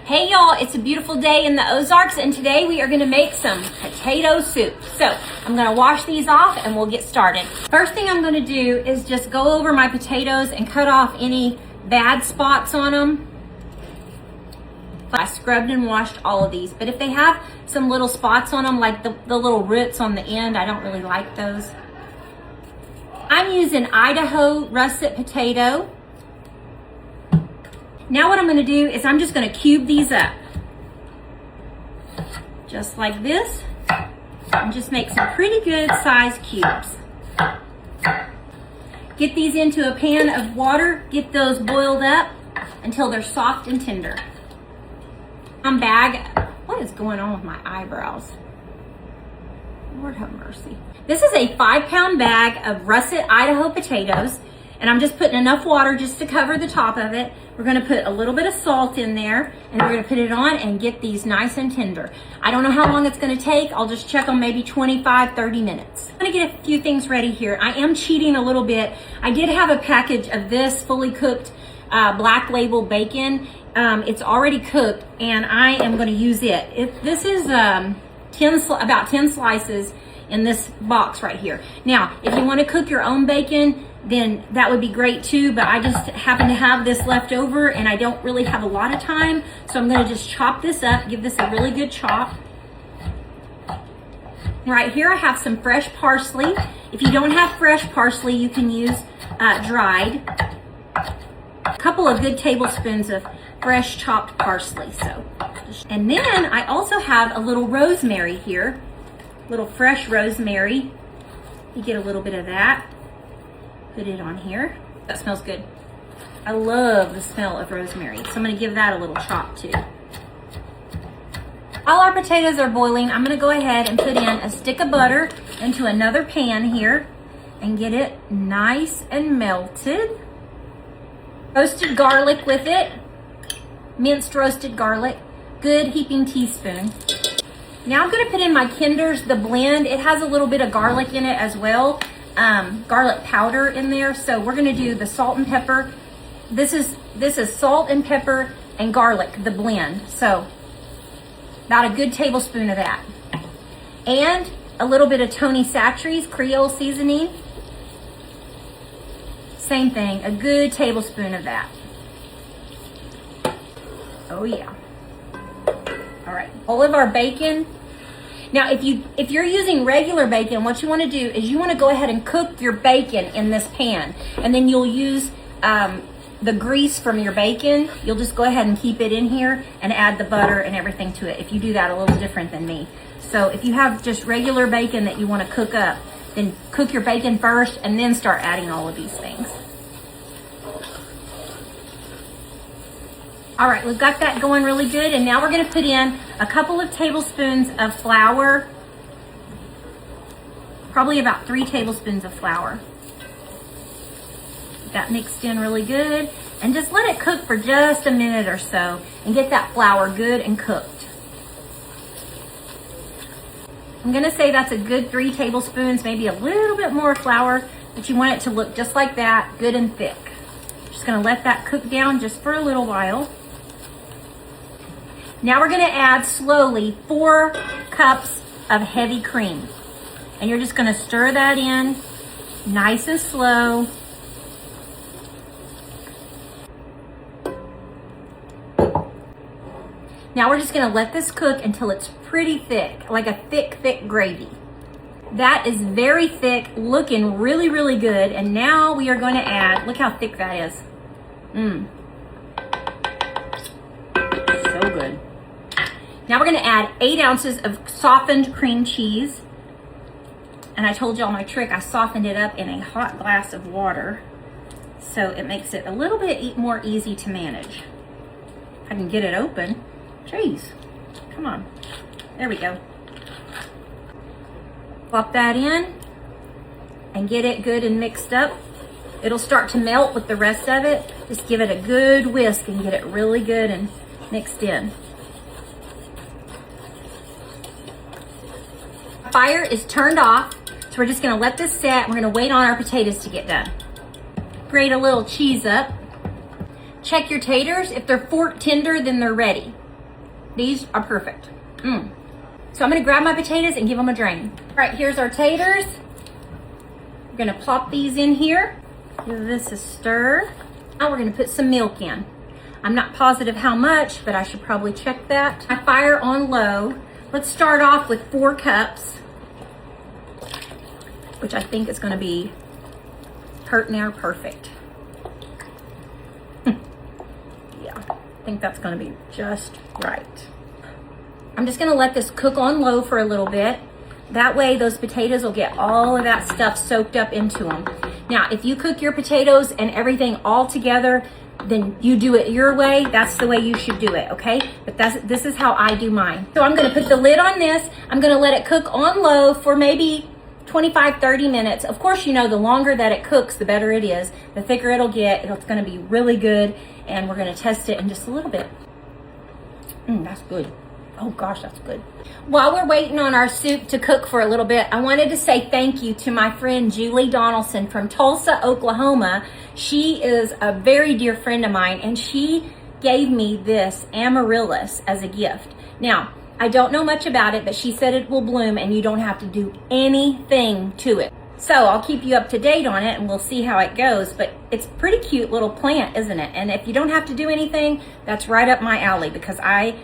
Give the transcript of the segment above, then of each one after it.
Hey y'all, it's a beautiful day in the Ozarks and today we are gonna make some potato soup. So I'm gonna wash these off and we'll get started. First thing I'm gonna do is just go over my potatoes and cut off any bad spots on them. I scrubbed and washed all of these, but if they have some little spots on them, like the little roots on the end, I don't really like those. I'm using Idaho russet potato. Now what I'm going to do is I'm just going to cube these up. Just like this. And just make some pretty good sized cubes. Get these into a pan of water. Get those boiled up until they're soft and tender. What is going on with my eyebrows? Lord have mercy. This is a 5-pound bag of russet Idaho potatoes. And I'm just putting enough water just to cover the top of it. We're gonna put a little bit of salt in there and we're gonna put it on and get these nice and tender. I don't know how long it's gonna take. I'll just check on maybe 25, 30 minutes. I'm gonna get a few things ready here. I am cheating a little bit. I did have a package of this fully cooked Black Label bacon. It's already cooked and I am gonna use it. This is about 10 slices in this box right here. Now, if you wanna cook your own bacon, then that would be great too, but I just happen to have this left over and I don't really have a lot of time, so I'm gonna just chop this up, give this a really good chop. Right here I have some fresh parsley. If you don't have fresh parsley, you can use dried. A couple of good tablespoons of fresh chopped parsley. And then I also have a little rosemary here, little fresh rosemary. You get a little bit of that. Put it on here. That smells good. I love the smell of rosemary, so I'm gonna give that a little chop too. While our potatoes are boiling, I'm gonna go ahead and put in a stick of butter into another pan here and get it nice and melted. Roasted garlic with it, minced roasted garlic, good heaping teaspoon. Now I'm gonna put in my Kinder's, the blend. It has a little bit of garlic in it as well. Garlic powder in there. So we're going to do the salt and pepper. This is salt and pepper and garlic, the blend. So about a good tablespoon of that. And a little bit of Tony Chachere's Creole seasoning. Same thing, a good tablespoon of that. Oh yeah. All right, all of our bacon. Now, if you're using regular bacon, what you want to do is you want to go ahead and cook your bacon in this pan, and then you'll use the grease from your bacon. You'll just go ahead and keep it in here and add the butter and everything to it. If you do that, a little different than me. So if you have just regular bacon that you want to cook up, then cook your bacon first and then start adding all of these things. All right, we've got that going really good, and now we're gonna put in a couple of tablespoons of flour, probably about 3 tablespoons of flour. Get that mixed in really good, and just let it cook for just a minute or so, and get that flour good and cooked. I'm gonna say that's a good 3 tablespoons, maybe a little bit more flour, but you want it to look just like that, good and thick. Just gonna let that cook down just for a little while. Now we're gonna add slowly 4 cups of heavy cream. And you're just gonna stir that in nice and slow. Now we're just gonna let this cook until it's pretty thick, like a thick, thick gravy. That is very thick, looking really, really good. And now we are gonna add, look how thick that is. So good. Now we're gonna add 8 ounces of softened cream cheese. And I told y'all my trick, I softened it up in a hot glass of water. So it makes it a little bit more easy to manage. I can get it open. Jeez, come on. There we go. Plop that in and get it good and mixed up. It'll start to melt with the rest of it. Just give it a good whisk and get it really good and mixed in. Fire is turned off, so we're just gonna let this set. We're gonna wait on our potatoes to get done. Grate a little cheese up. Check your taters. If they're fork tender, then they're ready. These are perfect. So I'm gonna grab my potatoes and give them a drain. All right, here's our taters. We're gonna plop these in here. Give this a stir. Now we're gonna put some milk in. I'm not positive how much, but I should probably check that. I fire on low. Let's start off with 4 cups, which I think is gonna be near perfect. Yeah, I think that's gonna be just right. I'm just gonna let this cook on low for a little bit. That way those potatoes will get all of that stuff soaked up into them. Now, if you cook your potatoes and everything all together, then you do it your way. That's the way you should do it, okay? But this is how I do mine. So I'm gonna put the lid on this. I'm gonna let it cook on low for maybe 25, 30 minutes. Of course, you know, the longer that it cooks, the better it is. The thicker it'll get. It's gonna be really good. And we're gonna test it in just a little bit. That's good. Oh gosh, that's good. While we're waiting on our soup to cook for a little bit, I wanted to say thank you to my friend Julie Donaldson from Tulsa, Oklahoma. She is a very dear friend of mine, and she gave me this amaryllis as a gift. Now, I don't know much about it, but she said it will bloom and you don't have to do anything to it. So I'll keep you up to date on it and we'll see how it goes, but it's a pretty cute little plant, isn't it? And if you don't have to do anything, that's right up my alley, because I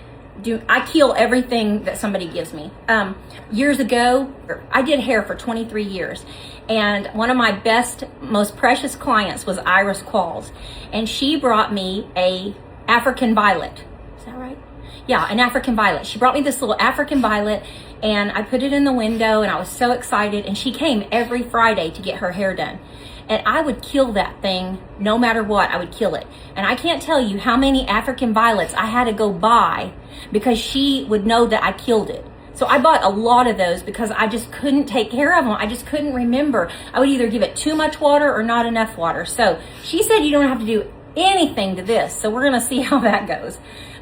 kill everything that somebody gives me. Years ago, I did hair for 23 years, and one of my best, most precious clients was Iris Qualls, and she brought me a African violet. Is that right? Yeah, an African violet. She brought me this little African violet, and I put it in the window, and I was so excited, and she came every Friday to get her hair done. And I would kill that thing no matter what. I would kill it. And I can't tell you how many African violets I had to go buy because she would know that I killed it. So I bought a lot of those because I just couldn't take care of them. I just couldn't remember. I would either give it too much water or not enough water. So she said you don't have to do anything to this. So we're gonna see how that goes.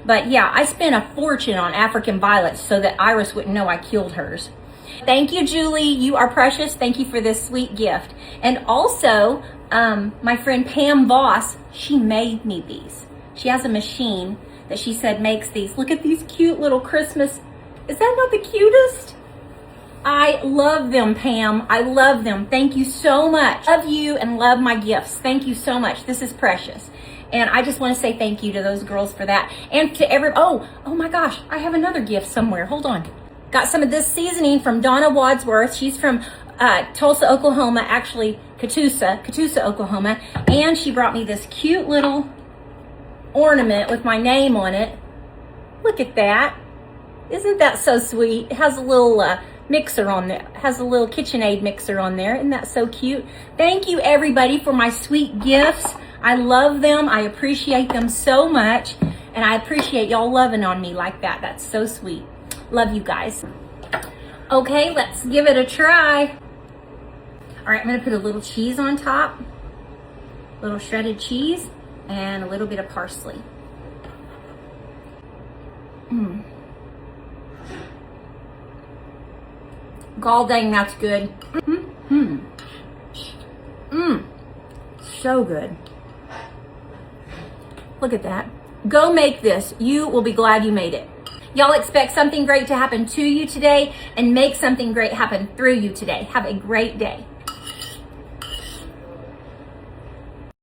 But yeah, I spent a fortune on African violets so that Iris wouldn't know I killed hers. Thank you, Julie. You are precious. Thank you for this sweet gift. And also, my friend Pam Voss, she made me these. She has a machine that she said makes these. Look at these cute little Christmas. Is that not the cutest? I love them, Pam. I love them. Thank you so much. Love you and love my gifts. Thank you so much. This is precious. And I just want to say thank you to those girls for that. And to oh my gosh, I have another gift somewhere. Hold on. Got some of this seasoning from Donna Wadsworth. She's from Tulsa, Oklahoma, actually Catoosa, Oklahoma. And she brought me this cute little ornament with my name on it. Look at that. Isn't that so sweet? It has a little mixer on there. It has a little KitchenAid mixer on there. Isn't that so cute? Thank you, everybody, for my sweet gifts. I love them. I appreciate them so much. And I appreciate y'all loving on me like that. That's so sweet. Love you guys. Okay, let's give it a try. All right, I'm gonna put a little cheese on top, a little shredded cheese, and a little bit of parsley. Gall dang, that's good. So good. Look at that. Go make this. You will be glad you made it. Y'all expect something great to happen to you today and make something great happen through you today. Have a great day.